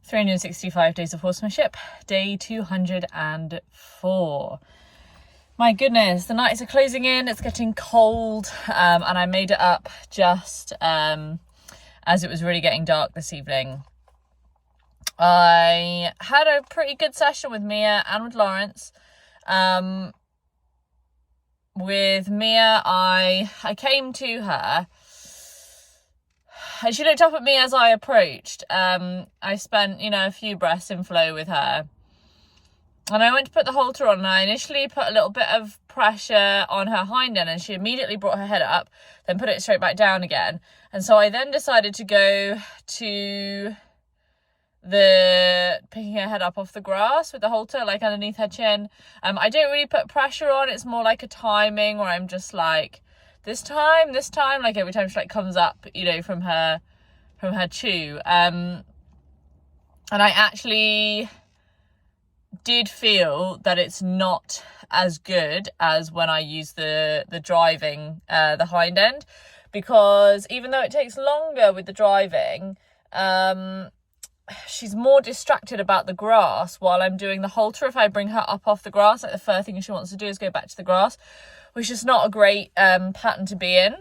365 Days of Horsemanship, day 204. My goodness, the nights are closing in, it's getting cold, and I made it up just as it was really getting dark this evening. I had a pretty good session with Mia and with Lawrence. With Mia, I came to her and she looked up at me as I approached. I spent, a few breaths in flow with her. And I went to put the halter on, and I initially put a little bit of pressure on her hind end, and she immediately brought her head up, then put it straight back down again. And so I then decided to go to the picking her head up off the grass with the halter, like underneath her chin. I don't really put pressure on. It's more like a timing where I'm just like, this time, like every time she comes up, from her chew. And I actually did feel that it's not as good as when I use the driving, the hind end, because even though it takes longer with the driving, she's more distracted about the grass while I'm doing the halter. If I bring her up off the grass, like the first thing she wants to do is go back to the grass, which is not a great pattern to be in.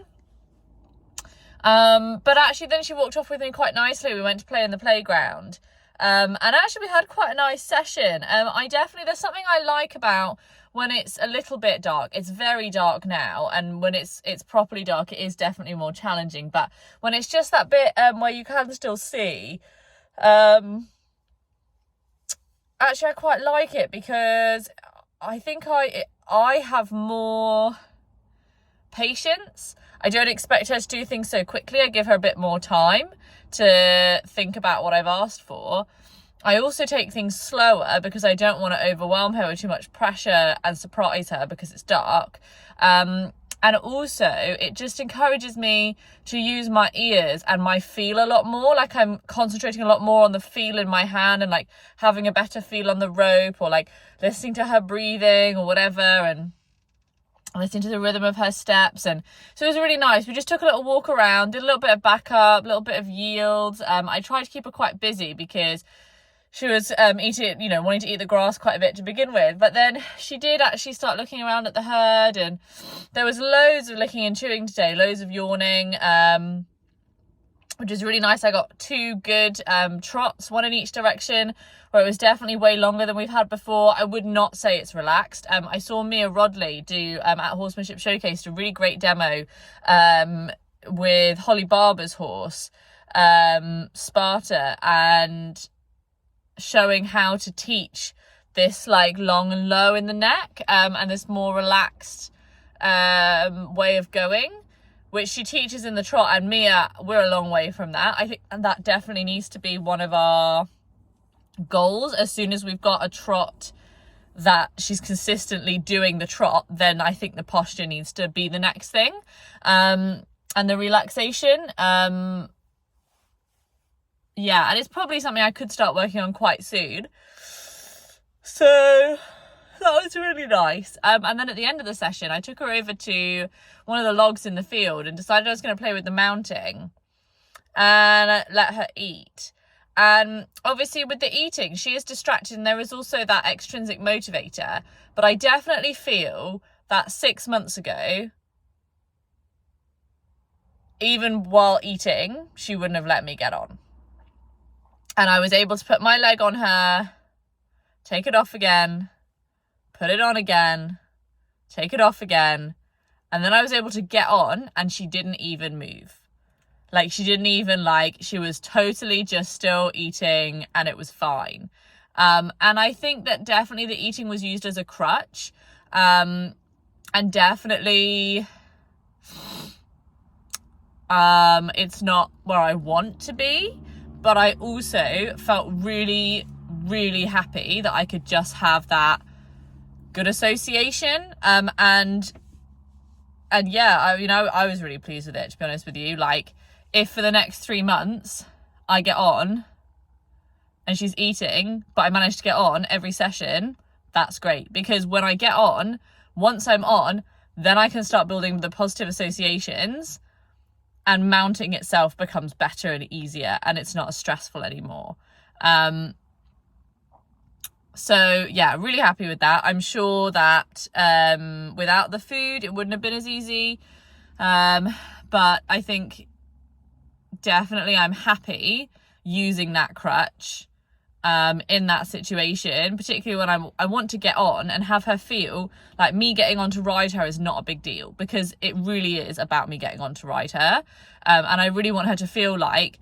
But actually then she walked off with me quite nicely. We went to play in the playground. And actually we had quite a nice session. There's something I like about when it's a little bit dark. It's very dark now, and when it's properly dark, it is definitely more challenging. But when it's just that bit where you can still see, actually I quite like it, because I think I have more patience. I don't expect her to do things so quickly. I give her a bit more time to think about what I've asked for. I also take things slower because I don't want to overwhelm her with too much pressure and surprise her because it's dark. And also it just encourages me to use my ears and my feel a lot more. Like I'm concentrating a lot more on the feel in my hand, and like having a better feel on the rope, or like listening to her breathing or whatever, and listening to the rhythm of her steps. And so it was really nice. We just took a little walk around, did a little bit of backup, a little bit of yields. I tried to keep her quite busy because she was wanting to eat the grass quite a bit to begin with. But then she did actually start looking around at the herd, and there was loads of licking and chewing today, loads of yawning, which is really nice. I got 2 good trots, one in each direction, where it was definitely way longer than we've had before. I would not say it's relaxed. I saw Mia Rodley do at Horsemanship Showcase a really great demo with Holly Barber's horse, Sparta, and showing how to teach this like long and low in the neck, and this more relaxed way of going, which she teaches in the trot. And Mia, we're a long way from that. I think that definitely needs to be one of our goals. As soon as we've got a trot that she's consistently doing the trot, then I think the posture needs to be the next thing, and the relaxation. And it's probably something I could start working on quite soon. So that was really nice. And then at the end of the session, I took her over to one of the logs in the field and decided I was going to play with the mounting and let her eat. And obviously with the eating, she is distracted, and there is also that extrinsic motivator. But I definitely feel that 6 months ago, even while eating, she wouldn't have let me get on. And I was able to put my leg on her, take it off again, put it on again, take it off again. And then I was able to get on, and she didn't even move. Like, she didn't even, she was totally just still eating, and it was fine. And I think that definitely the eating was used as a crutch. And definitely, it's not where I want to be. But I also felt really, really happy that I could just have that good association. I was really pleased with it, to be honest with you. Like, if for the next 3 months I get on and she's eating, but I manage to get on every session, that's great. Because when I get on, once I'm on, then I can start building the positive associations, and mounting itself becomes better and easier, and it's not as stressful anymore. So yeah, really happy with that. I'm sure that without the food it wouldn't have been as easy, but I think definitely I'm happy using that crutch in that situation, particularly when I want to get on and have her feel like me getting on to ride her is not a big deal, because it really is about me getting on to ride her, and I really want her to feel like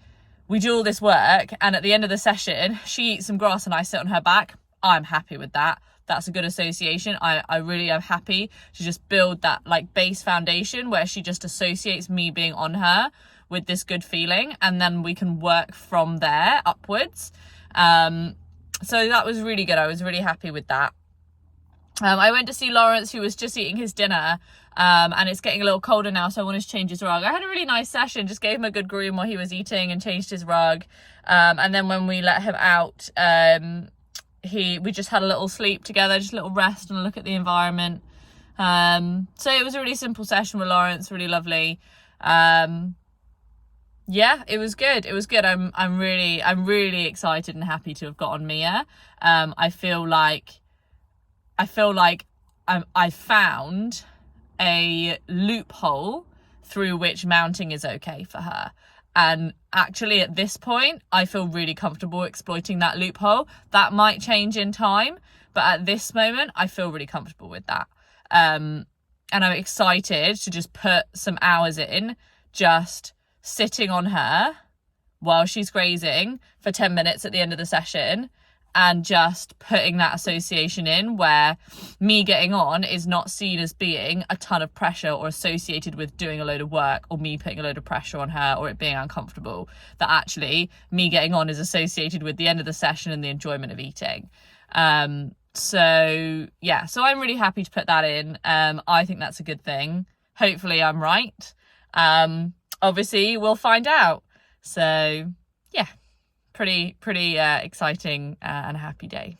we do all this work and at the end of the session she eats some grass and I sit on her back. I'm happy with that. That's a good association. I really am happy to just build that like base foundation where she just associates me being on her with this good feeling, and then we can work from there upwards. So that was really good. I was really happy with that. I went to see Lawrence, who was just eating his dinner, and it's getting a little colder now, so I wanted to change his rug. I had a really nice session, just gave him a good groom while he was eating and changed his rug. And then when we let him out, we just had a little sleep together, just a little rest and a look at the environment. So it was a really simple session with Lawrence, really lovely. Yeah, it was good. It was good. I'm really excited and happy to have got on Mia. I feel like I found a loophole through which mounting is okay for her. And actually at this point, I feel really comfortable exploiting that loophole. That might change in time, but at this moment, I feel really comfortable with that. And I'm excited to just put some hours in, just sitting on her while she's grazing for 10 minutes at the end of the session, and just putting that association in where me getting on is not seen as being a ton of pressure or associated with doing a load of work or me putting a load of pressure on her or it being uncomfortable. That actually me getting on is associated with the end of the session and the enjoyment of eating. So yeah, so I'm really happy to put that in. I think that's a good thing. Hopefully I'm right. Obviously we'll find out. So yeah, pretty exciting and happy day.